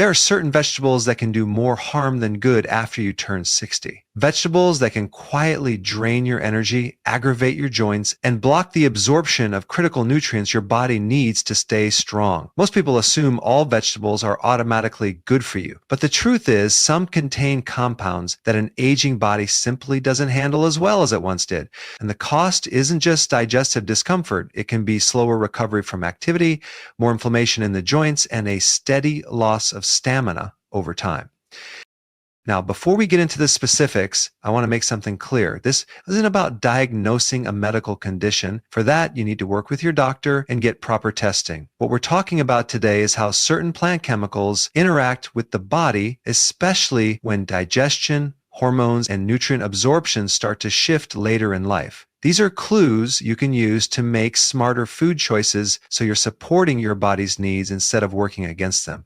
There are certain vegetables that can do more harm than good after you turn 60. Vegetables that can quietly drain your energy, aggravate your joints, and block the absorption of critical nutrients your body needs to stay strong. Most people assume all vegetables are automatically good for you, but the truth is some contain compounds that an aging body simply doesn't handle as well as it once did. And the cost isn't just digestive discomfort, it can be slower recovery from activity, more inflammation in the joints, and a steady loss of stamina over time. Now, before we get into the specifics, I want to make something clear. This isn't about diagnosing a medical condition. For that, you need to work with your doctor and get proper testing. What we're talking about today is how certain plant chemicals interact with the body, especially when digestion, hormones, and nutrient absorption start to shift later in life. These are clues you can use to make smarter food choices so you're supporting your body's needs instead of working against them.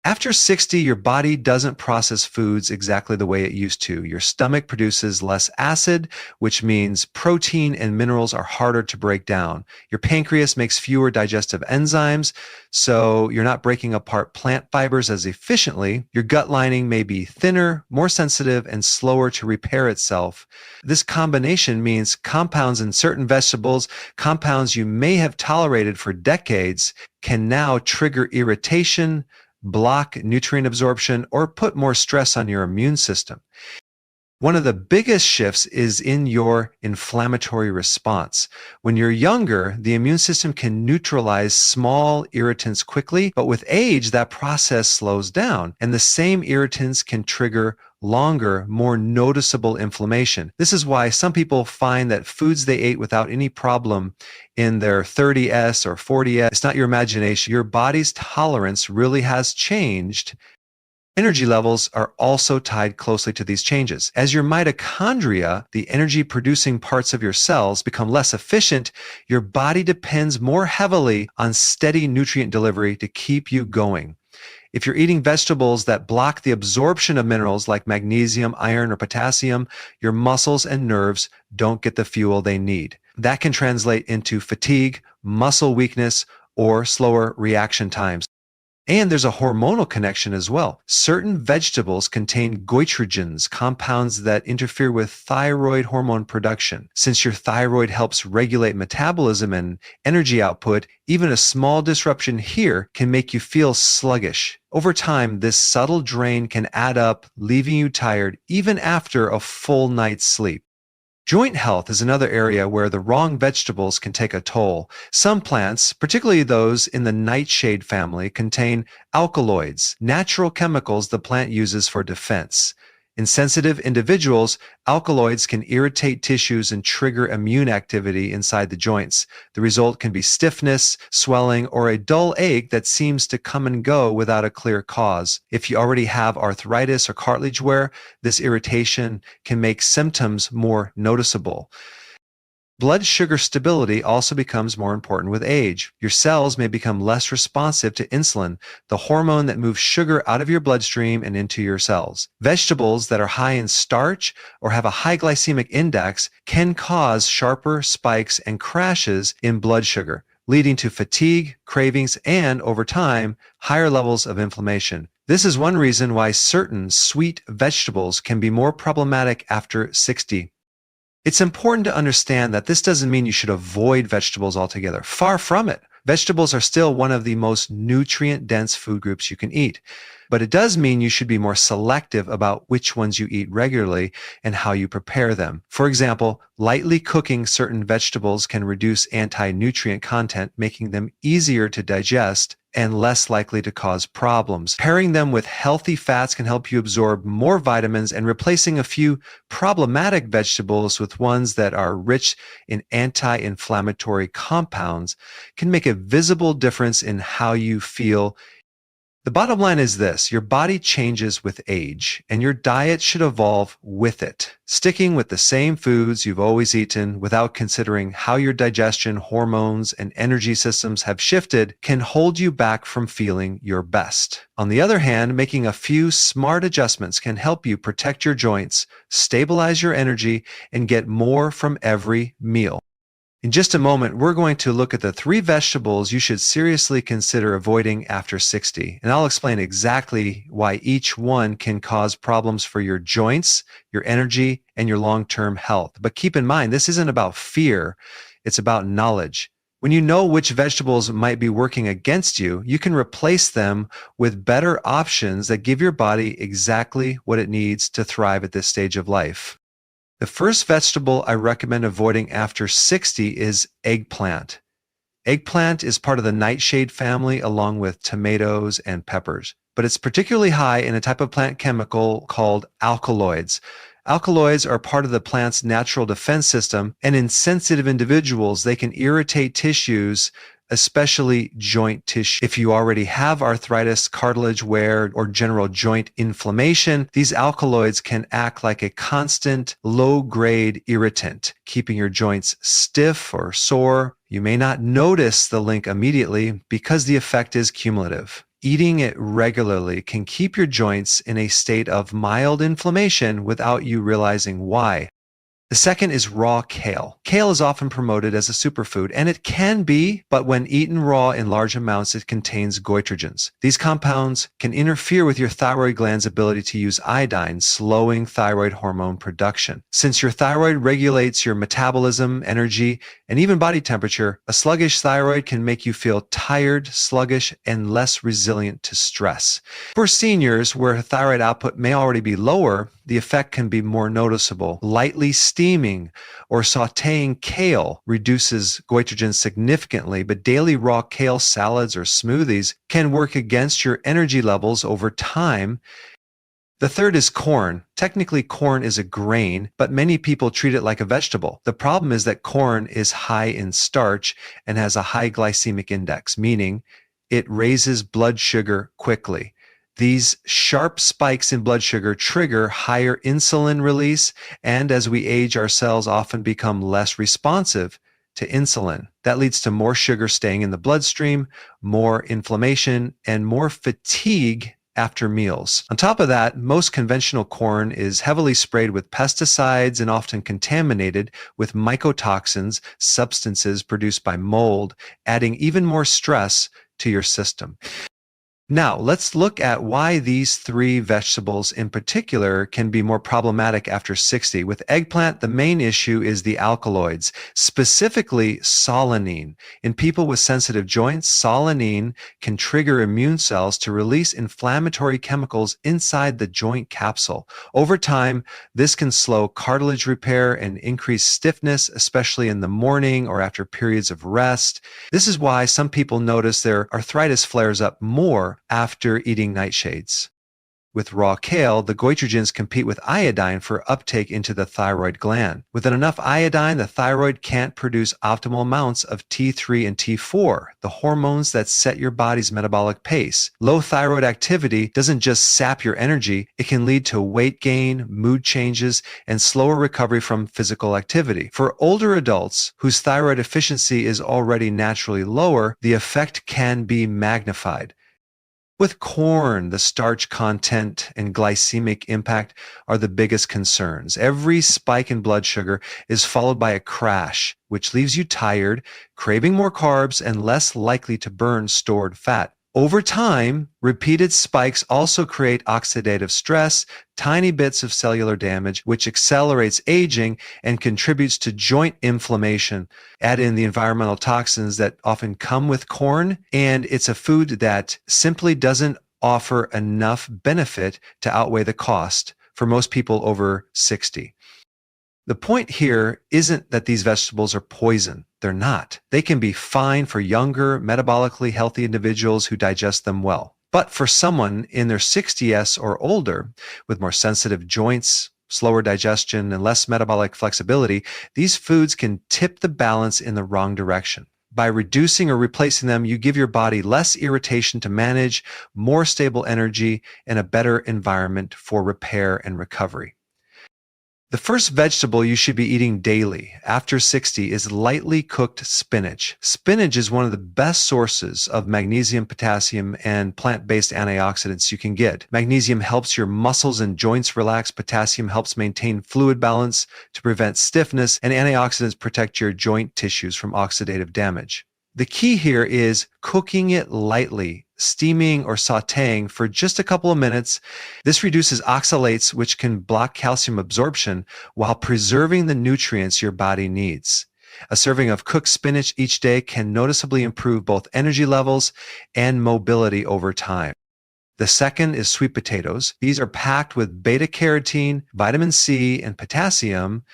After 60, your body doesn't process foods exactly the way it used to. Your stomach produces less acid, which means protein and minerals are harder to break down. Your pancreas makes fewer digestive enzymes, so you're not breaking apart plant fibers as efficiently. Your gut lining may be thinner, more sensitive, and slower to repair itself. This combination means compounds in certain vegetables, compounds you may have tolerated for decades, can now trigger irritation, block nutrient absorption, or put more stress on your immune system. One of the biggest shifts is in your inflammatory response. When you're younger, the immune system can neutralize small irritants quickly, but with age, that process slows down, and the same irritants can trigger longer, more noticeable inflammation. This is why some people find that foods they ate without any problem in their 30s or 40s, it's not your imagination. Your body's tolerance really has changed. Energy levels are also tied closely to these changes. As your mitochondria, the energy-producing parts of your cells, become less efficient, your body depends more heavily on steady nutrient delivery to keep you going. If you're eating vegetables that block the absorption of minerals like magnesium, iron, or potassium, your muscles and nerves don't get the fuel they need. That can translate into fatigue, muscle weakness, or slower reaction times. And there's a hormonal connection as well. Certain vegetables contain goitrogens, compounds that interfere with thyroid hormone production. Since your thyroid helps regulate metabolism and energy output, even a small disruption here can make you feel sluggish. Over time, this subtle drain can add up, leaving you tired even after a full night's sleep. Joint health is another area where the wrong vegetables can take a toll. Some plants, particularly those in the nightshade family, contain alkaloids, natural chemicals the plant uses for defense. In sensitive individuals, alkaloids can irritate tissues and trigger immune activity inside the joints. The result can be stiffness, swelling, or a dull ache that seems to come and go without a clear cause. If you already have arthritis or cartilage wear, this irritation can make symptoms more noticeable. Blood sugar stability also becomes more important with age. Your cells may become less responsive to insulin, the hormone that moves sugar out of your bloodstream and into your cells. Vegetables that are high in starch or have a high glycemic index can cause sharper spikes and crashes in blood sugar, leading to fatigue, cravings, and, over time, higher levels of inflammation. This is one reason why certain sweet vegetables can be more problematic after 60. It's important to understand that this doesn't mean you should avoid vegetables altogether. Far from it. Vegetables are still one of the most nutrient-dense food groups you can eat. But it does mean you should be more selective about which ones you eat regularly and how you prepare them. For example, lightly cooking certain vegetables can reduce anti-nutrient content, making them easier to digest and less likely to cause problems. Pairing them with healthy fats can help you absorb more vitamins, and replacing a few problematic vegetables with ones that are rich in anti-inflammatory compounds can make a visible difference in how you feel. The bottom line is this: your body changes with age, and your diet should evolve with it. Sticking with the same foods you've always eaten without considering how your digestion, hormones, and energy systems have shifted can hold you back from feeling your best. On the other hand, making a few smart adjustments can help you protect your joints, stabilize your energy, and get more from every meal. In just a moment, we're going to look at the three vegetables you should seriously consider avoiding after 60, and I'll explain exactly why each one can cause problems for your joints, your energy, and your long-term health. But keep in mind, this isn't about fear, it's about knowledge. When you know which vegetables might be working against you, you can replace them with better options that give your body exactly what it needs to thrive at this stage of life. The first vegetable I recommend avoiding after 60 is eggplant. Eggplant is part of the nightshade family along with tomatoes and peppers, but it's particularly high in a type of plant chemical called alkaloids. Alkaloids are part of the plant's natural defense system, and in sensitive individuals, they can irritate tissues, especially joint tissue. If you already have arthritis, cartilage wear, or general joint inflammation, these alkaloids can act like a constant low-grade irritant, keeping your joints stiff or sore. You may not notice the link immediately because the effect is cumulative. Eating it regularly can keep your joints in a state of mild inflammation without you realizing why. The second is raw kale. Kale is often promoted as a superfood, and it can be, but when eaten raw in large amounts, it contains goitrogens. These compounds can interfere with your thyroid gland's ability to use iodine, slowing thyroid hormone production. Since your thyroid regulates your metabolism, energy, and even body temperature, a sluggish thyroid can make you feel tired, sluggish, and less resilient to stress. For seniors, where thyroid output may already be lower, the effect can be more noticeable. Lightly steaming or sautéing kale reduces goitrogen significantly, but daily raw kale salads or smoothies can work against your energy levels over time. The third is corn. Technically, corn is a grain, but many people treat it like a vegetable. The problem is that corn is high in starch and has a high glycemic index, meaning it raises blood sugar quickly. These sharp spikes in blood sugar trigger higher insulin release, and as we age, our cells often become less responsive to insulin. That leads to more sugar staying in the bloodstream, more inflammation, and more fatigue after meals. On top of that, most conventional corn is heavily sprayed with pesticides and often contaminated with mycotoxins, substances produced by mold, adding even more stress to your system. Now, let's look at why these three vegetables in particular can be more problematic after 60. With eggplant, the main issue is the alkaloids, specifically solanine. In people with sensitive joints, solanine can trigger immune cells to release inflammatory chemicals inside the joint capsule. Over time, this can slow cartilage repair and increase stiffness, especially in the morning or after periods of rest. This is why some people notice their arthritis flares up more after eating nightshades. With raw kale, the goitrogens compete with iodine for uptake into the thyroid gland. Without enough iodine, the thyroid can't produce optimal amounts of T3 and T4, the hormones that set your body's metabolic pace. Low thyroid activity doesn't just sap your energy, it can lead to weight gain, mood changes, and slower recovery from physical activity. For older adults whose thyroid efficiency is already naturally lower, the effect can be magnified. With corn, the starch content and glycemic impact are the biggest concerns. Every spike in blood sugar is followed by a crash, which leaves you tired, craving more carbs, and less likely to burn stored fat. Over time, repeated spikes also create oxidative stress, tiny bits of cellular damage, which accelerates aging and contributes to joint inflammation. Add in the environmental toxins that often come with corn, and it's a food that simply doesn't offer enough benefit to outweigh the cost for most people over 60. The point here isn't that these vegetables are poison. They're not. They can be fine for younger, metabolically healthy individuals who digest them well. But for someone in their 60s or older, with more sensitive joints, slower digestion, and less metabolic flexibility, these foods can tip the balance in the wrong direction. By reducing or replacing them, you give your body less irritation to manage, more stable energy, and a better environment for repair and recovery. The first vegetable you should be eating daily after 60 is lightly cooked spinach. Spinach is one of the best sources of magnesium, potassium, and plant-based antioxidants you can get. Magnesium helps your muscles and joints relax. Potassium helps maintain fluid balance to prevent stiffness, and antioxidants protect your joint tissues from oxidative damage. The key here is cooking it lightly, steaming or sautéing for just a couple of minutes. This reduces oxalates, which can block calcium absorption while preserving the nutrients your body needs. A serving of cooked spinach each day can noticeably improve both energy levels and mobility over time. The second is sweet potatoes. These are packed with beta carotene, vitamin C, and potassium.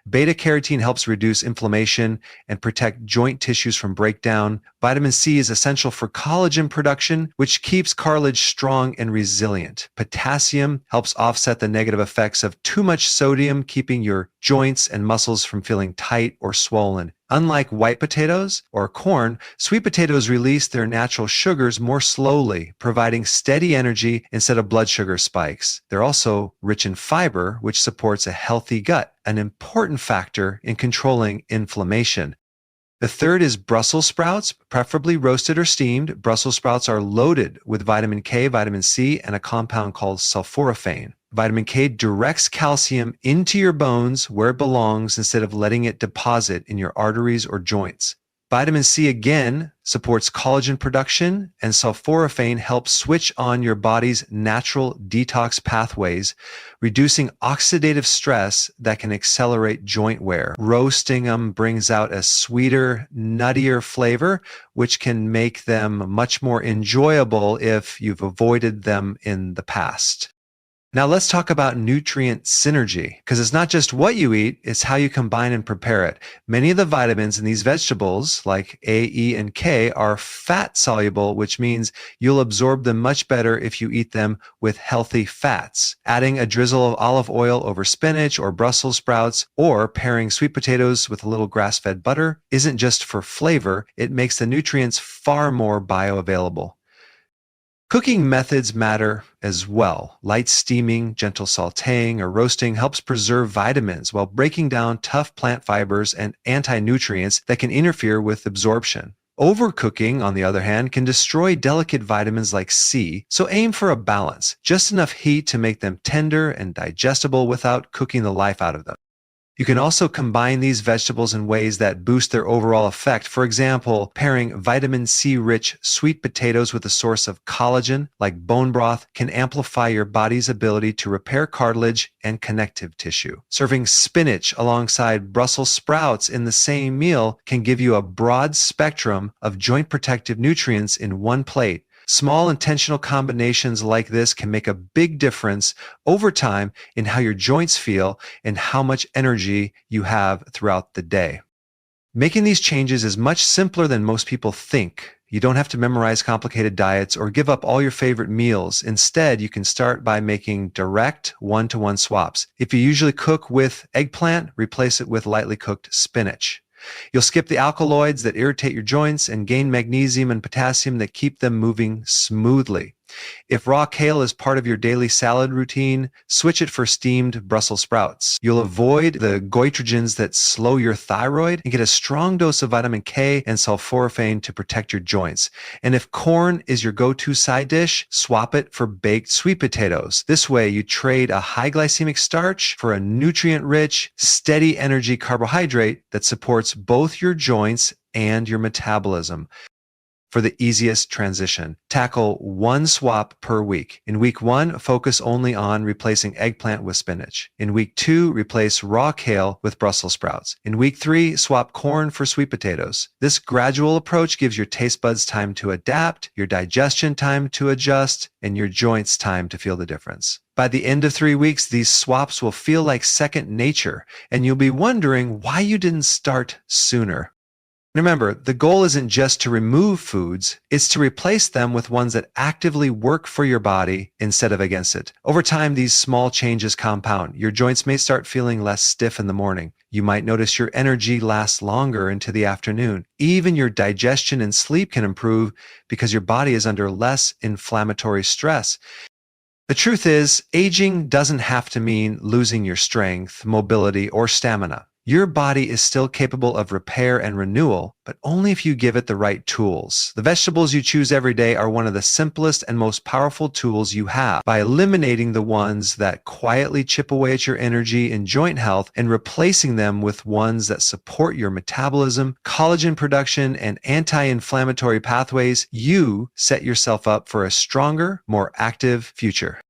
Beta carotene helps reduce inflammation and protect joint tissues from breakdown. Vitamin C is essential for collagen production, which keeps cartilage strong and resilient. Potassium helps offset the negative effects of too much sodium, keeping your joints and muscles from feeling tight or swollen. Unlike white potatoes or corn, sweet potatoes release their natural sugars more slowly, providing steady energy instead of blood sugar spikes. They're also rich in fiber, which supports a healthy gut, an important factor in controlling inflammation. The third is Brussels sprouts, preferably roasted or steamed. Brussels sprouts are loaded with vitamin K, vitamin C, and a compound called sulforaphane. Vitamin K directs calcium into your bones where it belongs instead of letting it deposit in your arteries or joints. Vitamin C again supports collagen production, and sulforaphane helps switch on your body's natural detox pathways, reducing oxidative stress that can accelerate joint wear. Roasting them brings out a sweeter, nuttier flavor, which can make them much more enjoyable if you've avoided them in the past. Now let's talk about nutrient synergy, because it's not just what you eat, it's how you combine and prepare it. Many of the vitamins in these vegetables, like A, E, and K, are fat soluble, which means you'll absorb them much better if you eat them with healthy fats. Adding a drizzle of olive oil over spinach or Brussels sprouts, or pairing sweet potatoes with a little grass-fed butter isn't just for flavor, it makes the nutrients far more bioavailable. Cooking methods matter as well. Light steaming, gentle sautéing, or roasting helps preserve vitamins while breaking down tough plant fibers and anti-nutrients that can interfere with absorption. Overcooking, on the other hand, can destroy delicate vitamins like C, so aim for a balance, just enough heat to make them tender and digestible without cooking the life out of them. You can also combine these vegetables in ways that boost their overall effect. For example, pairing vitamin C-rich sweet potatoes with a source of collagen, like bone broth, can amplify your body's ability to repair cartilage and connective tissue. Serving spinach alongside Brussels sprouts in the same meal can give you a broad spectrum of joint protective nutrients in one plate. Small intentional combinations like this can make a big difference over time in how your joints feel and how much energy you have throughout the day. Making these changes is much simpler than most people think. You don't have to memorize complicated diets or give up all your favorite meals. Instead, you can start by making direct one-to-one swaps. If you usually cook with eggplant, replace it with lightly cooked spinach. You'll skip the alkaloids that irritate your joints and gain magnesium and potassium that keep them moving smoothly. If raw kale is part of your daily salad routine, switch it for steamed Brussels sprouts. You'll avoid the goitrogens that slow your thyroid and get a strong dose of vitamin K and sulforaphane to protect your joints. And if corn is your go-to side dish, swap it for baked sweet potatoes. This way, you trade a high glycemic starch for a nutrient-rich, steady energy carbohydrate that supports both your joints and your metabolism. For the easiest transition, tackle one swap per week. In week 1, focus only on replacing eggplant with spinach. In week 2, replace raw kale with Brussels sprouts. In week 3, swap corn for sweet potatoes. This gradual approach gives your taste buds time to adapt, your digestion time to adjust, and your joints time to feel the difference. By the end of 3 weeks, these swaps will feel like second nature, and you'll be wondering why you didn't start sooner. Remember, the goal isn't just to remove foods, it's to replace them with ones that actively work for your body instead of against it. Over time, these small changes compound. Your joints may start feeling less stiff in the morning. You might notice your energy lasts longer into the afternoon. Even your digestion and sleep can improve because your body is under less inflammatory stress. The truth is, aging doesn't have to mean losing your strength, mobility, or stamina. Your body is still capable of repair and renewal, but only if you give it the right tools. The vegetables you choose every day are one of the simplest and most powerful tools you have. By eliminating the ones that quietly chip away at your energy and joint health and replacing them with ones that support your metabolism, collagen production, and anti-inflammatory pathways, you set yourself up for a stronger, more active future.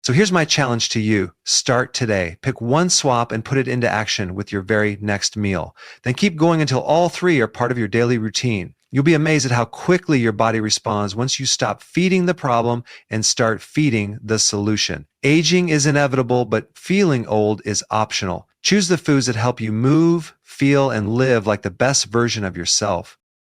So here's my challenge to you. Start today. Pick one swap and put it into action with your very next meal. Then keep going until all three are part of your daily routine. You'll be amazed at how quickly your body responds once you stop feeding the problem and start feeding the solution. Aging is inevitable, but feeling old is optional. Choose the foods that help you move, feel, and live like the best version of yourself.